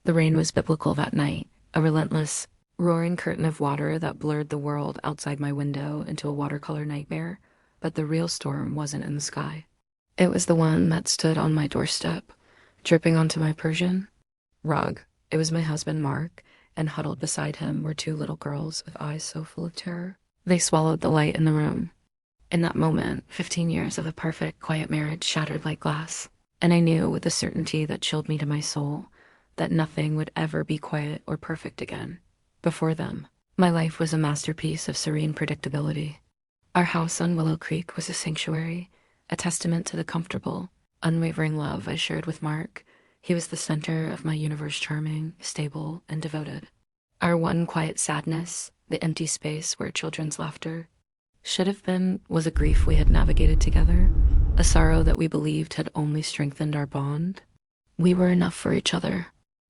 The rain was biblical that night, a relentless, roaring curtain of water that blurred the world outside my window into a watercolor nightmare, but the real storm wasn't in the sky. It was the one that stood on my doorstep, dripping onto my Persian rug. It was my husband, Mark, and huddled beside him were two little girls with eyes so full of terror. They swallowed the light in the room. In that moment, 15 years of a perfect, quiet marriage shattered like glass, and I knew with a certainty that chilled me to my soul that nothing would ever be quiet or perfect again. Before them, my life was a masterpiece of serene predictability. Our house on Willow Creek was a sanctuary, a testament to the comfortable, unwavering love I shared with Mark. He was the center of my universe, charming, stable, and devoted. Our one quiet sadness, the empty space where children's laughter should have been, was a grief we had navigated together, a sorrow that we believed had only strengthened our bond. We were enough for each other.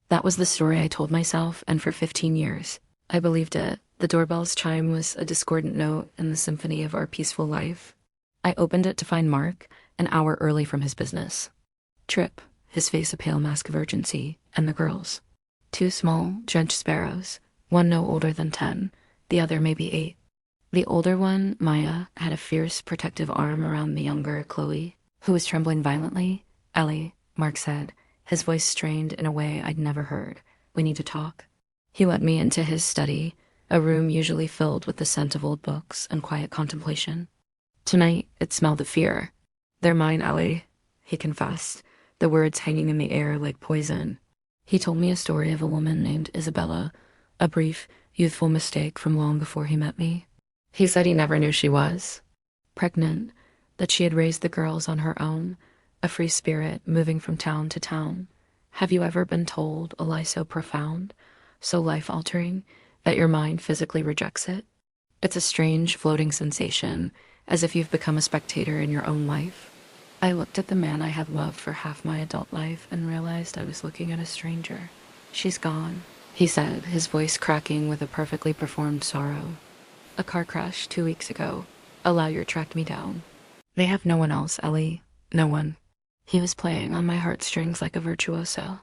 That was the story I told myself, and for 15 years, I believed it. The doorbell's chime was a discordant note in the symphony of our peaceful life. I opened it to find Mark, an hour early from his business trip, his face a pale mask of urgency, and the girls. Two small, drenched sparrows, one no older than 10, the other maybe 8. The older one, Maya, had a fierce, protective arm around the younger, Chloe, who was trembling violently. "Ellie," Mark said, his voice strained in a way I'd never heard. "We need to talk." He led me into his study, a room usually filled with the scent of old books and quiet contemplation. Tonight, it smelled of fear. "They're mine, Ellie," he confessed, the words hanging in the air like poison. He told me a story of a woman named Isabella, a brief, youthful mistake from long before he met me. He said he never knew she was pregnant, that she had raised the girls on her own, a free spirit moving from town to town. Have you ever been told a lie so profound, so life-altering, that your mind physically rejects it? It's a strange, floating sensation, as if you've become a spectator in your own life. I looked at the man I had loved for half my adult life and realized I was looking at a stranger. "She's gone," he said, his voice cracking with a perfectly performed sorrow. "A car crash 2 weeks ago. A lawyer tracked me down. They have no one else, Ellie. No one." He was playing on my heartstrings like a virtuoso.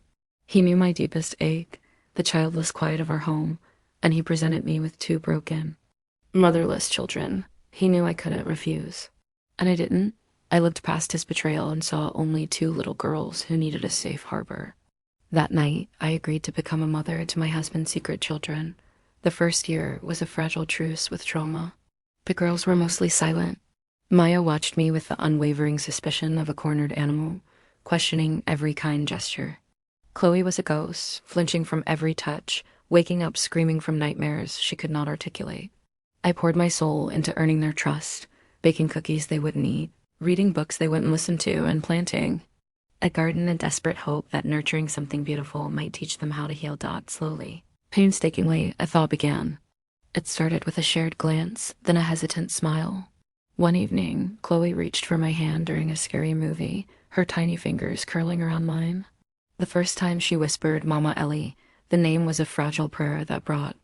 He knew my deepest ache, the childless quiet of our home, and he presented me with 2 broken, motherless children. He knew I couldn't refuse. And I didn't. I lived past his betrayal and saw only 2 little girls who needed a safe harbor. That night, I agreed to become a mother to my husband's secret children. The first year was a fragile truce with trauma. The girls were mostly silent. Maya watched me with the unwavering suspicion of a cornered animal, questioning every kind gesture. Chloe was a ghost, flinching from every touch, waking up screaming from nightmares she could not articulate. I poured my soul into earning their trust, baking cookies they wouldn't eat, reading books they wouldn't listen to, and planting a garden in desperate hope that nurturing something beautiful might teach them how to heal Dot slowly. Painstakingly, a thaw began. It started with a shared glance, then a hesitant smile. One evening, Chloe reached for my hand during a scary movie, her tiny fingers curling around mine. The first time she whispered, "Mama Ellie," the name was a fragile prayer that brought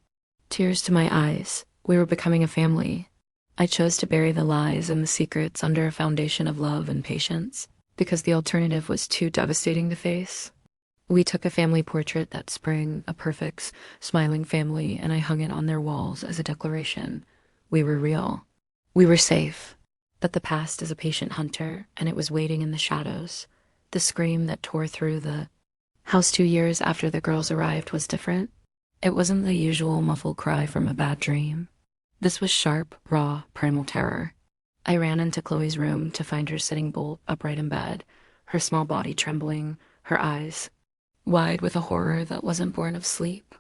tears to my eyes. We were becoming a family. I chose to bury the lies and the secrets under a foundation of love and patience, because the alternative was too devastating to face. We took a family portrait that spring, a perfect, smiling family, and I hung it on their walls as a declaration. We were real. We were safe. That the past is a patient hunter, and it was waiting in the shadows. The scream that tore through the house 2 years after the girls arrived was different. It wasn't the usual muffled cry from a bad dream. This was sharp, raw, primal terror. I ran into Chloe's room to find her sitting bolt upright in bed, her small body trembling, her eyes wide with a horror that wasn't born of sleep.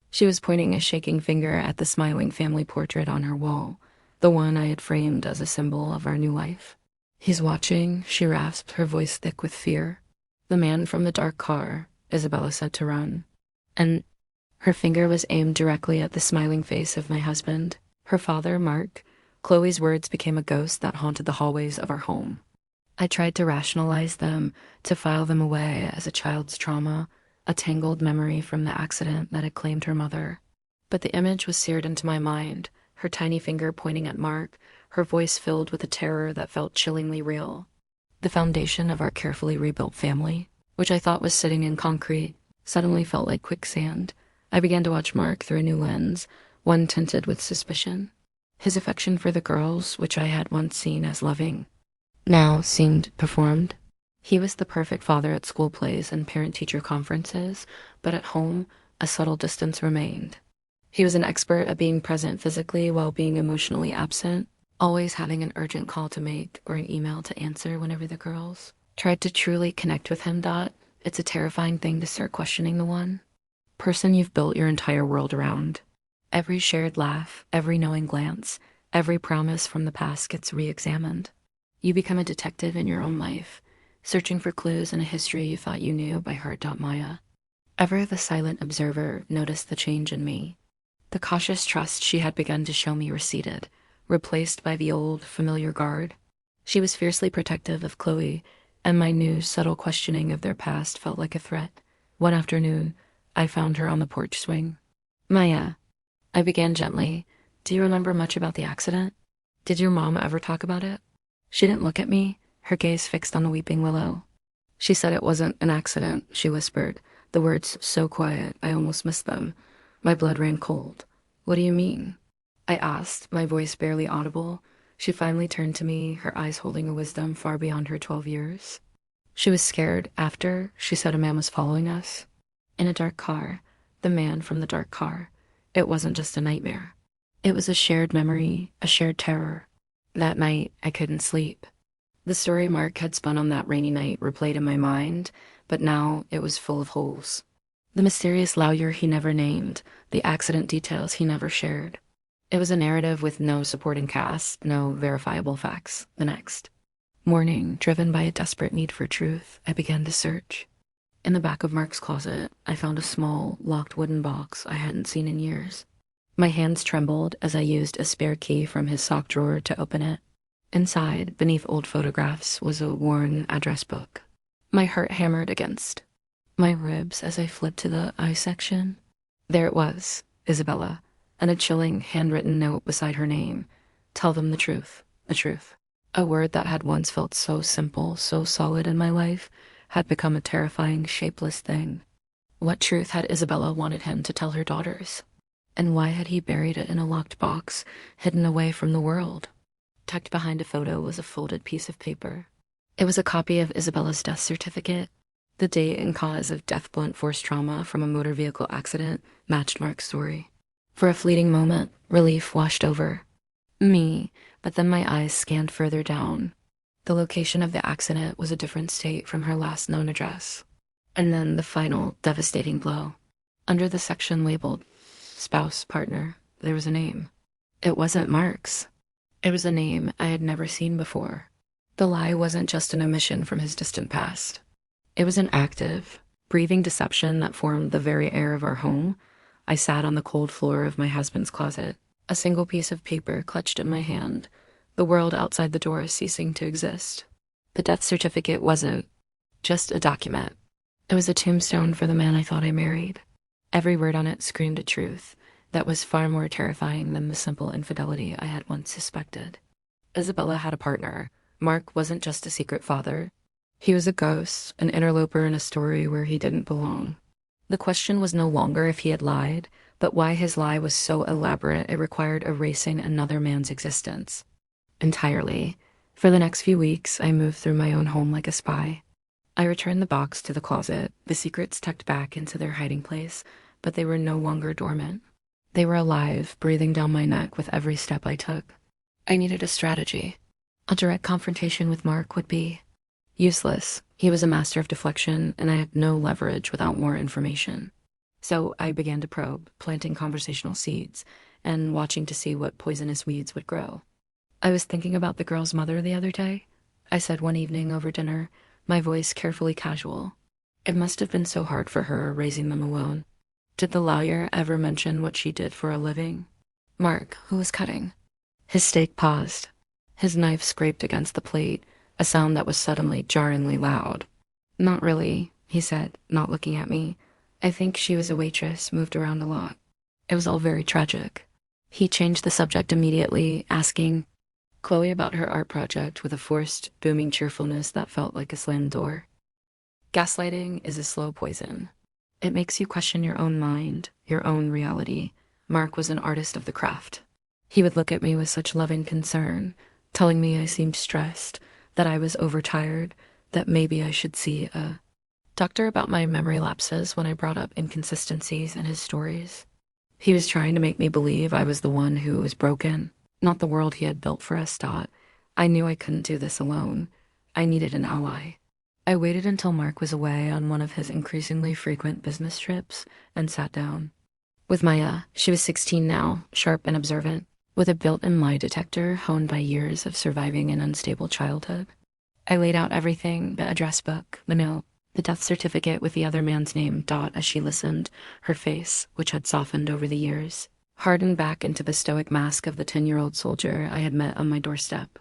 She was pointing a shaking finger at the smiling family portrait on her wall, the one I had framed as a symbol of our new life. "He's watching," she rasped, her voice thick with fear. "The man from the dark car," Isabella said to run. And her finger was aimed directly at the smiling face of my husband, her father, Mark. Chloe's words became a ghost that haunted the hallways of our home. I tried to rationalize them, to file them away as a child's trauma, a tangled memory from the accident that had claimed her mother. But the image was seared into my mind, her tiny finger pointing at Mark, her voice filled with a terror that felt chillingly real. The foundation of our carefully rebuilt family, which I thought was sitting in concrete, suddenly felt like quicksand. I began to watch Mark through a new lens, one tinted with suspicion. His affection for the girls, which I had once seen as loving, now seemed performed. He was the perfect father at school plays and parent-teacher conferences, but at home, a subtle distance remained. He was an expert at being present physically while being emotionally absent, always having an urgent call to make or an email to answer whenever the girls tried to truly connect with him. It's a terrifying thing to start questioning the one person you've built your entire world around. Every shared laugh, every knowing glance, every promise from the past gets re-examined. You become a detective in your own life, searching for clues in a history you thought you knew by heart. Maya, ever the silent observer, noticed the change in me. The cautious trust she had begun to show me receded, replaced by the old, familiar guard. She was fiercely protective of Chloe, and my new, subtle questioning of their past felt like a threat. One afternoon, I found her on the porch swing. Maya, I began gently, do you remember much about the accident? Did your mom ever talk about it? She didn't look at me, her gaze fixed on the weeping willow. She said it wasn't an accident, she whispered, the words so quiet I almost missed them. My blood ran cold. What do you mean? I asked, my voice barely audible. She finally turned to me, her eyes holding a wisdom far beyond her 12 years. She was scared after she said a man was following us. In a dark car, the man from the dark car. It wasn't just a nightmare. It was a shared memory, a shared terror. That night, I couldn't sleep. The story Mark had spun on that rainy night replayed in my mind, but now it was full of holes. The mysterious lawyer he never named, the accident details he never shared. It was a narrative with no supporting cast, no verifiable facts. The next morning, driven by a desperate need for truth, I began to search. In the back of Mark's closet, I found a small, locked wooden box I hadn't seen in years. My hands trembled as I used a spare key from his sock drawer to open it. Inside, beneath old photographs, was a worn address book. My heart hammered against my ribs as I flipped to the I section. There it was, Isabella, and a chilling handwritten note beside her name. Tell them the truth, the truth. A word that had once felt so simple, so solid in my life, had become a terrifying, shapeless thing. What truth had Isabella wanted him to tell her daughters? And why had he buried it in a locked box, hidden away from the world? Tucked behind a photo was a folded piece of paper. It was a copy of Isabella's death certificate. The date and cause of death blunt force trauma from a motor vehicle accident matched Mark's story. For a fleeting moment, relief washed over me, but then my eyes scanned further down. The location of the accident was a different state from her last known address. And then the final, devastating blow. Under the section labeled spouse, partner, there was a name. It wasn't Mark's. It was a name I had never seen before. The lie wasn't just an omission from his distant past. It was an active, breathing deception that formed the very air of our home. I sat on the cold floor of my husband's closet, a single piece of paper clutched in my hand, the world outside the door ceasing to exist. The death certificate wasn't just a document. It was a tombstone for the man I thought I married. Every word on it screamed a truth that was far more terrifying than the simple infidelity I had once suspected. Isabella had a partner. Mark wasn't just a secret father. He was a ghost, an interloper in a story where he didn't belong. The question was no longer if he had lied, but why his lie was so elaborate it required erasing another man's existence. Entirely. For the next few weeks, I moved through my own home like a spy. I returned the box to the closet, the secrets tucked back into their hiding place, but they were no longer dormant. They were alive, breathing down my neck with every step I took. I needed a strategy. A direct confrontation with Mark would be useless. He was a master of deflection, and I had no leverage without more information. So I began to probe, planting conversational seeds, and watching to see what poisonous weeds would grow. I was thinking about the girl's mother the other day, I said one evening over dinner, my voice carefully casual. It must have been so hard for her raising them alone. Did the lawyer ever mention what she did for a living? Mark, who was cutting? His steak paused. His knife scraped against the plate, a sound that was suddenly jarringly loud. Not really, he said, not looking at me. I think she was a waitress, moved around a lot. It was all very tragic. He changed the subject immediately, asking Chloe about her art project with a forced, booming cheerfulness that felt like a slammed door. Gaslighting is a slow poison. It makes you question your own mind, your own reality. Mark was an artist of the craft. He would look at me with such loving concern, telling me I seemed stressed, that I was overtired, that maybe I should see a doctor about my memory lapses when I brought up inconsistencies in his stories. He was trying to make me believe I was the one who was broken, not the world he had built for us. I knew I couldn't do this alone. I needed an ally. I waited until Mark was away on one of his increasingly frequent business trips and sat down. With Maya, she was 16 now, sharp and observant, with a built-in lie detector honed by years of surviving an unstable childhood. I laid out everything, the address book, the note, the death certificate with the other man's name. As she listened, her face, which had softened over the years, hardened back into the stoic mask of the 10-year-old soldier I had met on my doorstep.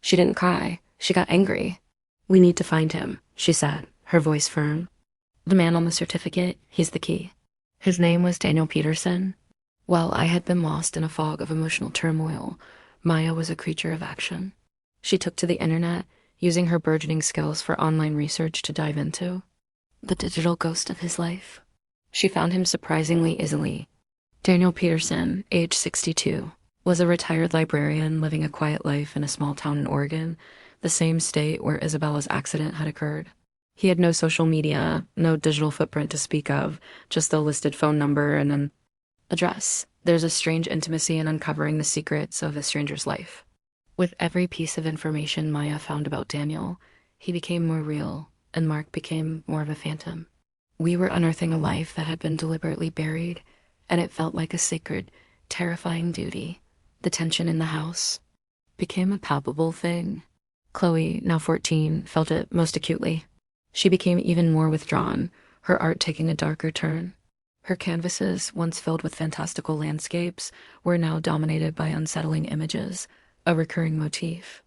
She didn't cry. She got angry. "We need to find him," she said, her voice firm. "The man on the certificate, he's the key." His name was Daniel Peterson. While I had been lost in a fog of emotional turmoil, Maya was a creature of action. She took to the internet, using her burgeoning skills for online research to dive into the digital ghost of his life. She found him surprisingly easily. Daniel Peterson, age 62, was a retired librarian living a quiet life in a small town in Oregon, the same state where Isabella's accident had occurred. He had no social media, no digital footprint to speak of, just a listed phone number and an address. There's a strange intimacy in uncovering the secrets of a stranger's life. With every piece of information Maya found about Daniel, he became more real, and Mark became more of a phantom. We were unearthing a life that had been deliberately buried, and it felt like a sacred, terrifying duty. The tension in the house became a palpable thing. Chloe, now 14, felt it most acutely. She became even more withdrawn, her art taking a darker turn. Her canvases, once filled with fantastical landscapes, were now dominated by unsettling images, a recurring motif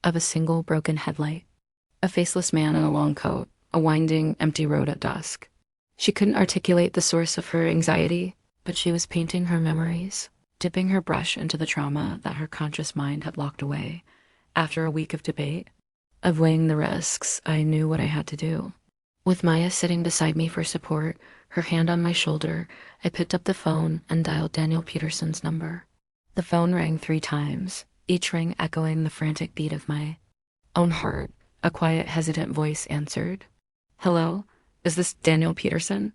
of a single broken headlight, a faceless man in a long coat, a winding, empty road at dusk. She couldn't articulate the source of her anxiety, but she was painting her memories, dipping her brush into the trauma that her conscious mind had locked away. After a week of debate, of weighing the risks, I knew what I had to do. With Maya sitting beside me for support, her hand on my shoulder, I picked up the phone and dialed Daniel Peterson's number. The phone rang 3 times, each ring echoing the frantic beat of my own heart. A quiet, hesitant voice answered. "Hello, is this Daniel Peterson?"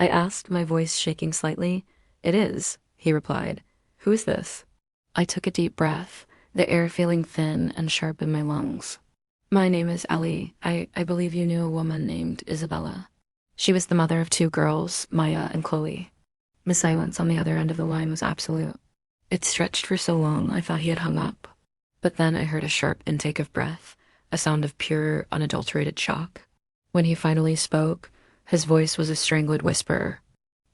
I asked, my voice shaking slightly. "It is," he replied. "Who is this?" I took a deep breath, the air feeling thin and sharp in my lungs. "My name is Ellie. I believe you knew a woman named Isabella." She was the mother of 2 girls, Maya and Chloe. The silence on the other end of the line was absolute. It stretched for so long I thought he had hung up. But then I heard a sharp intake of breath, a sound of pure, unadulterated shock. When he finally spoke, his voice was a strangled whisper,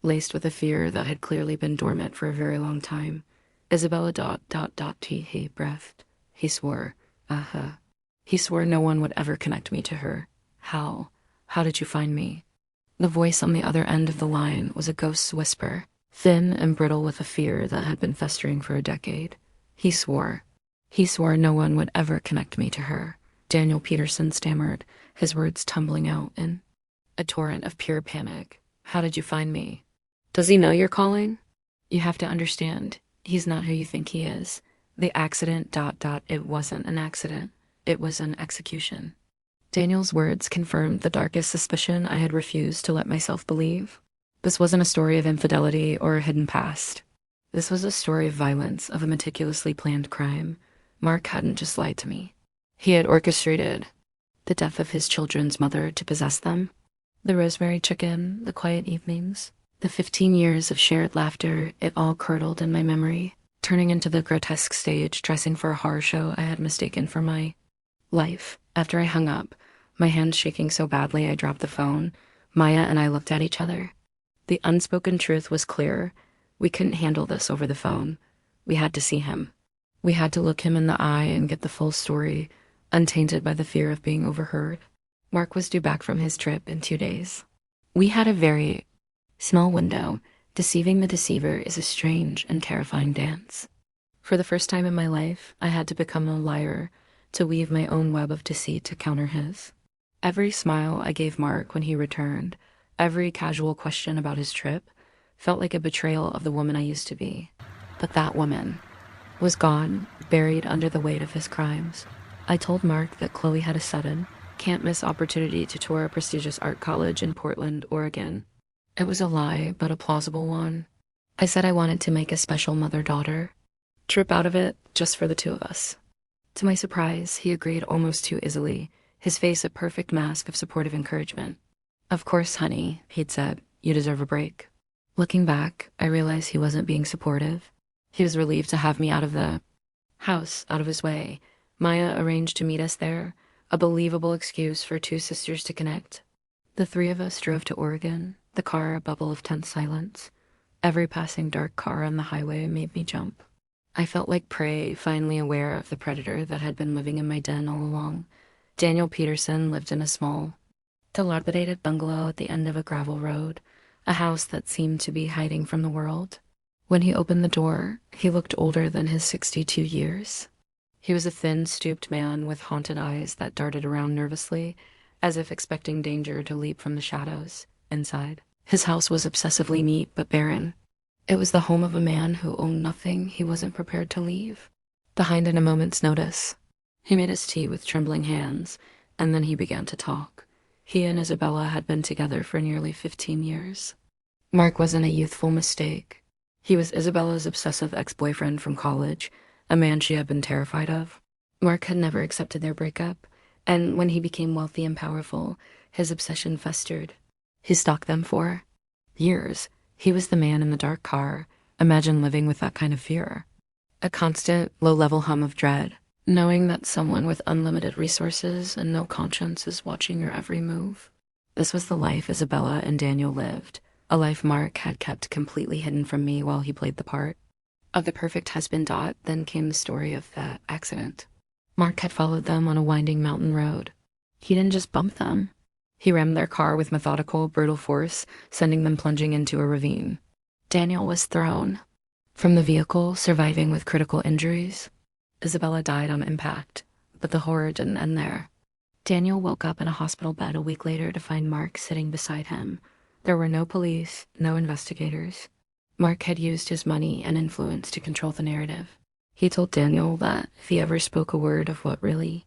laced with a fear that had clearly been dormant for a very long time. "Isabella ... he breathed. He swore. He swore no one would ever connect me to her. How? How did you find me?" The voice on the other end of the line was a ghost's whisper, thin and brittle with a fear that had been festering for a decade. He swore no one would ever connect me to her. Daniel Peterson stammered, his words tumbling out in a torrent of pure panic. "How did you find me?" "Does he know you're calling?" "You have to understand, he's not who you think he is. The accident ... it wasn't an accident. It was an execution." Daniel's words confirmed the darkest suspicion I had refused to let myself believe. This wasn't a story of infidelity or a hidden past. This was a story of violence, of a meticulously planned crime. Mark hadn't just lied to me. He had orchestrated the death of his children's mother to possess them. The rosemary chicken, the quiet evenings, the 15 years of shared laughter, it all curdled in my memory, turning into the grotesque stage dressing for a horror show I had mistaken for my life. After I hung up, my hands shaking so badly I dropped the phone, Maya and I looked at each other. The unspoken truth was clear. We couldn't handle this over the phone. We had to see him. We had to look him in the eye and get the full story, untainted by the fear of being overheard. Mark was due back from his trip in 2 days. We had a very small window. Deceiving the deceiver is a strange and terrifying dance. For the first time in my life, I had to become a liar, to weave my own web of deceit to counter his. Every smile I gave Mark when he returned, Every casual question about his trip felt like a betrayal of the woman I used to be. But that woman was gone, buried under the weight of his crimes. I told Mark that Chloe had a sudden, can't miss opportunity to tour a prestigious art college in Portland, Oregon. It was a lie, but a plausible one. I said I wanted to make a special mother-daughter trip out of it just for the two of us. To my surprise, he agreed almost too easily, his face a perfect mask of supportive encouragement. Of course, honey, he'd said, you deserve a break. Looking back, I realized he wasn't being supportive. He was relieved to have me out of the house, out of his way. Maya arranged to meet us there, a believable excuse for two sisters to connect. The three of us drove to Oregon, the car a bubble of tense silence. Every passing dark car on the highway made me jump. I felt like prey, finally aware of the predator that had been living in my den all along. Daniel Peterson lived in a small, dilapidated bungalow at the end of a gravel road, a house that seemed to be hiding from the world. When he opened the door, he looked older than his 62 years. He was a thin, stooped man with haunted eyes that darted around nervously, as if expecting danger to leap from the shadows inside. His house was obsessively neat but barren. It was the home of a man who owned nothing he wasn't prepared to leave behind in a moment's notice. He made his tea with trembling hands, and then he began to talk. He and Isabella had been together for nearly 15 years. Mark wasn't a youthful mistake. He was Isabella's obsessive ex-boyfriend from college, a man she had been terrified of. Mark had never accepted their breakup, and when he became wealthy and powerful, his obsession festered. He stalked them for years. He was the man in the dark car. Imagine living with that kind of fear. A constant, low-level hum of dread, knowing that someone with unlimited resources and no conscience is watching your every move. This was the life Isabella and Daniel lived, a life Mark had kept completely hidden from me while he played the part of the perfect husband. Then came the story of the accident. Mark had followed them on a winding mountain road. He didn't just bump them. He rammed their car with methodical, brutal force, sending them plunging into a ravine. Daniel was thrown from the vehicle, surviving with critical injuries. Isabella died on impact, but the horror didn't end there. Daniel woke up in a hospital bed a week later to find Mark sitting beside him. There were no police, no investigators. Mark had used his money and influence to control the narrative. He told Daniel that if he ever spoke a word of what really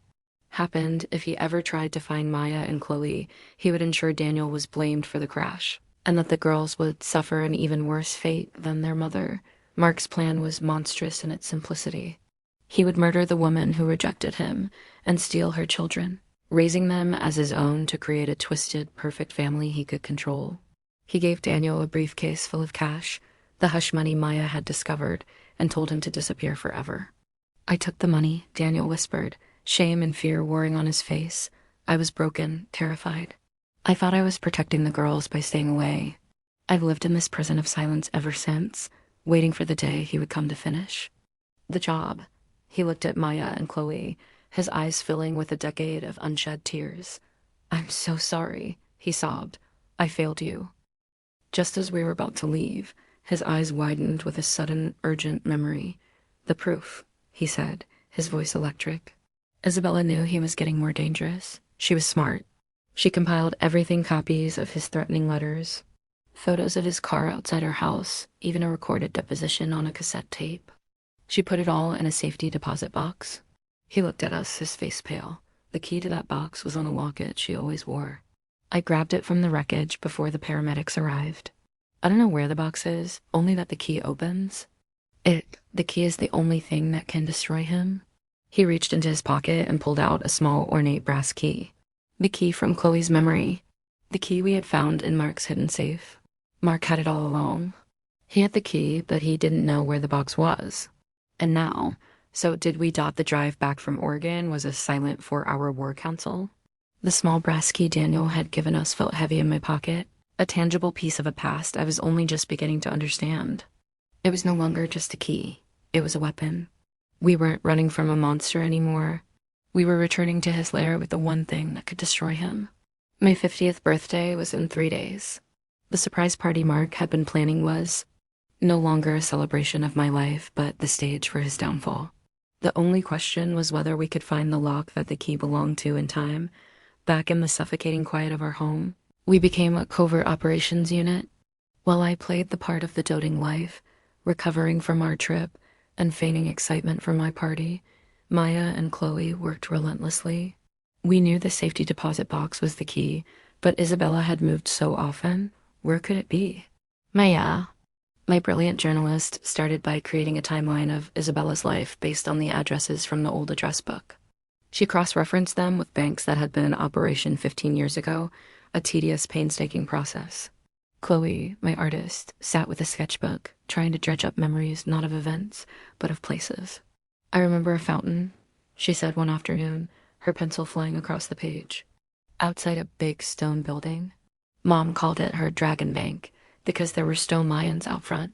happened, if he ever tried to find Maya and Chloe, he would ensure Daniel was blamed for the crash, and that the girls would suffer an even worse fate than their mother. Mark's plan was monstrous in its simplicity. He would murder the woman who rejected him and steal her children, raising them as his own to create a twisted, perfect family he could control. He gave Daniel a briefcase full of cash, the hush money Maya had discovered, and told him to disappear forever. I took the money, Daniel whispered, shame and fear warring on his face. I was broken, terrified. I thought I was protecting the girls by staying away. I've lived in this prison of silence ever since, waiting for the day he would come to finish the job. He looked at Maya and Chloe, his eyes filling with a decade of unshed tears. I'm so sorry, he sobbed. I failed you. Just as we were about to leave, his eyes widened with a sudden, urgent memory. The proof, he said, his voice electric. Isabella knew he was getting more dangerous. She was smart. She compiled everything, copies of his threatening letters, photos of his car outside her house, even a recorded deposition on a cassette tape. She put it all in a safety deposit box. He looked at us, his face pale. The key to that box was on a locket she always wore. I grabbed it from the wreckage before the paramedics arrived. I don't know where the box is, only that the key opens. The key is the only thing that can destroy him. He reached into his pocket and pulled out a small, ornate brass key. The key from Chloe's memory. The key we had found in Mark's hidden safe. Mark had it all along. He had the key, but he didn't know where the box was. And now, so did we dot the drive back from Oregon was a silent 4-hour war council? The small brass key Daniel had given us felt heavy in my pocket, a tangible piece of a past I was only just beginning to understand. It was no longer just a key. It was a weapon. We weren't running from a monster anymore. We were returning to his lair with the one thing that could destroy him. My 50th birthday was in 3 days. The surprise party Mark had been planning was no longer a celebration of my life, but the stage for his downfall. The only question was whether we could find the lock that the key belonged to in time, back in the suffocating quiet of our home. We became a covert operations unit. While I played the part of the doting wife, recovering from our trip and feigning excitement from my party, Maya and Chloe worked relentlessly. We knew the safety deposit box was the key, but Isabella had moved so often. Where could it be? Maya, my brilliant journalist, started by creating a timeline of Isabella's life based on the addresses from the old address book. She cross-referenced them with banks that had been in operation 15 years ago, a tedious, painstaking process. Chloe, my artist, sat with a sketchbook, trying to dredge up memories not of events, but of places. I remember a fountain, she said one afternoon, her pencil flying across the page. Outside a big stone building. Mom called it her dragon bank because there were stone lions out front.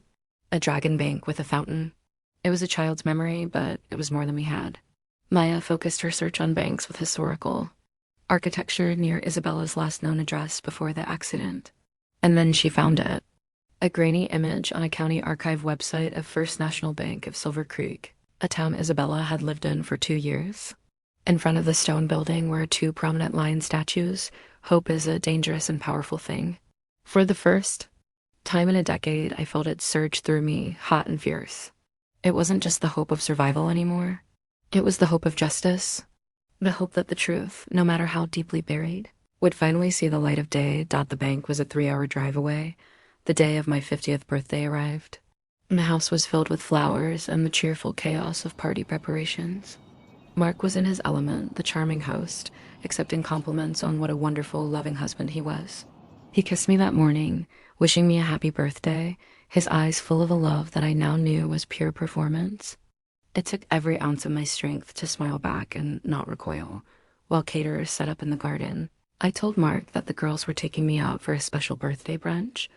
A dragon bank with a fountain. It was a child's memory, but it was more than we had. Maya focused her search on banks with historical architecture near Isabella's last known address before the accident. And then she found it. A grainy image on a county archive website of First National Bank of Silver Creek, a town Isabella had lived in for 2 years. In front of the stone building were 2 prominent lion statues. Hope is a dangerous and powerful thing. For the first time in a decade, I felt it surge through me, hot and fierce. It wasn't just the hope of survival anymore. It was the hope of justice. The hope that the truth, no matter how deeply buried, would finally see the light of day. The bank was a 3-hour drive away. The day of my 50th birthday arrived. The house was filled with flowers and the cheerful chaos of party preparations. Mark was in his element, the charming host, accepting compliments on what a wonderful, loving husband he was. He kissed me that morning, wishing me a happy birthday, his eyes full of a love that I now knew was pure performance. It took every ounce of my strength to smile back and not recoil, while caterers set up in the garden. I told Mark that the girls were taking me out for a special birthday brunch,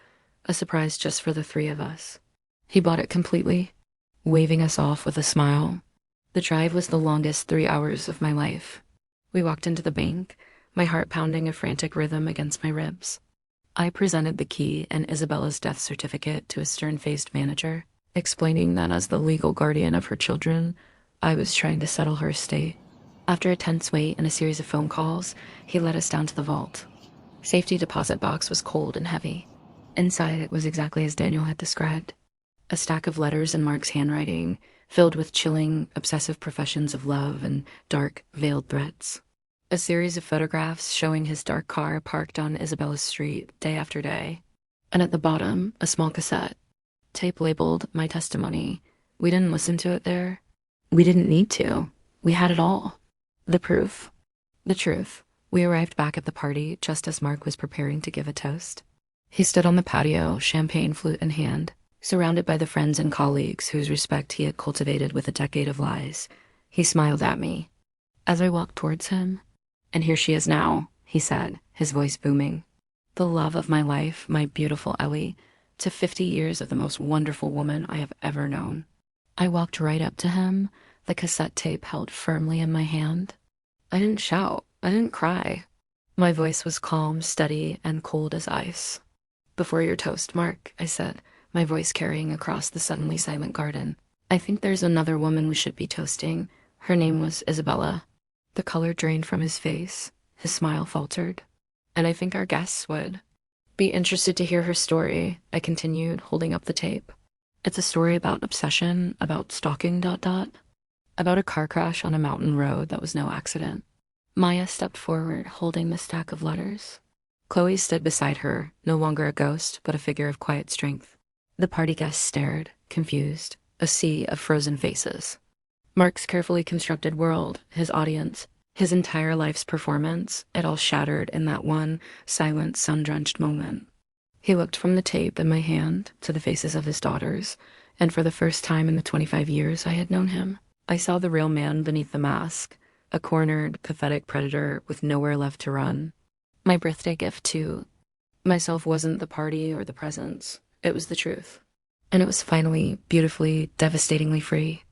a surprise just for the 3 of us. He bought it completely, waving us off with a smile. The drive was the longest 3 hours of my life. We walked into the bank, my heart pounding a frantic rhythm against my ribs. I presented the key and Isabella's death certificate to a stern-faced manager, explaining that as the legal guardian of her children, I was trying to settle her estate. After a tense wait and a series of phone calls, he led us down to the vault. Safety deposit box was cold and heavy. Inside it was exactly as Daniel had described. A stack of letters in Mark's handwriting, filled with chilling, obsessive professions of love and dark, veiled threats. A series of photographs showing his dark car parked on Isabella's street day after day. And at the bottom, a small cassette. Tape labeled My Testimony. We didn't listen to it there. We didn't need to. We had it all. The proof. The truth. We arrived back at the party just as Mark was preparing to give a toast. He stood on the patio, champagne flute in hand, surrounded by the friends and colleagues whose respect he had cultivated with a decade of lies. He smiled at me. As I walked towards him, "And here she is now," he said, his voice booming. "The love of my life, my beautiful Ellie, to 50 years of the most wonderful woman I have ever known." I walked right up to him, the cassette tape held firmly in my hand. I didn't shout. I didn't cry. My voice was calm, steady, and cold as ice. "Before your toast, Mark," I said, my voice carrying across the suddenly silent garden, "I think there's another woman we should be toasting. Her name was Isabella." The color drained from his face. His smile faltered. "And I think our guests would be interested to hear her story," I continued, holding up the tape. "It's a story about obsession, about stalking, about a car crash on a mountain road that was no accident." Maya stepped forward, holding the stack of letters. Chloe stood beside her, no longer a ghost, but a figure of quiet strength. The party guests stared, confused, a sea of frozen faces. Mark's carefully constructed world, his audience, his entire life's performance, it all shattered in that one silent, sun-drenched moment. He looked from the tape in my hand to the faces of his daughters, and for the first time in the 25 years I had known him, I saw the real man beneath the mask, a cornered, pathetic predator with nowhere left to run. My birthday gift to myself wasn't the party or the presents. It was the truth. And it was finally, beautifully, devastatingly free.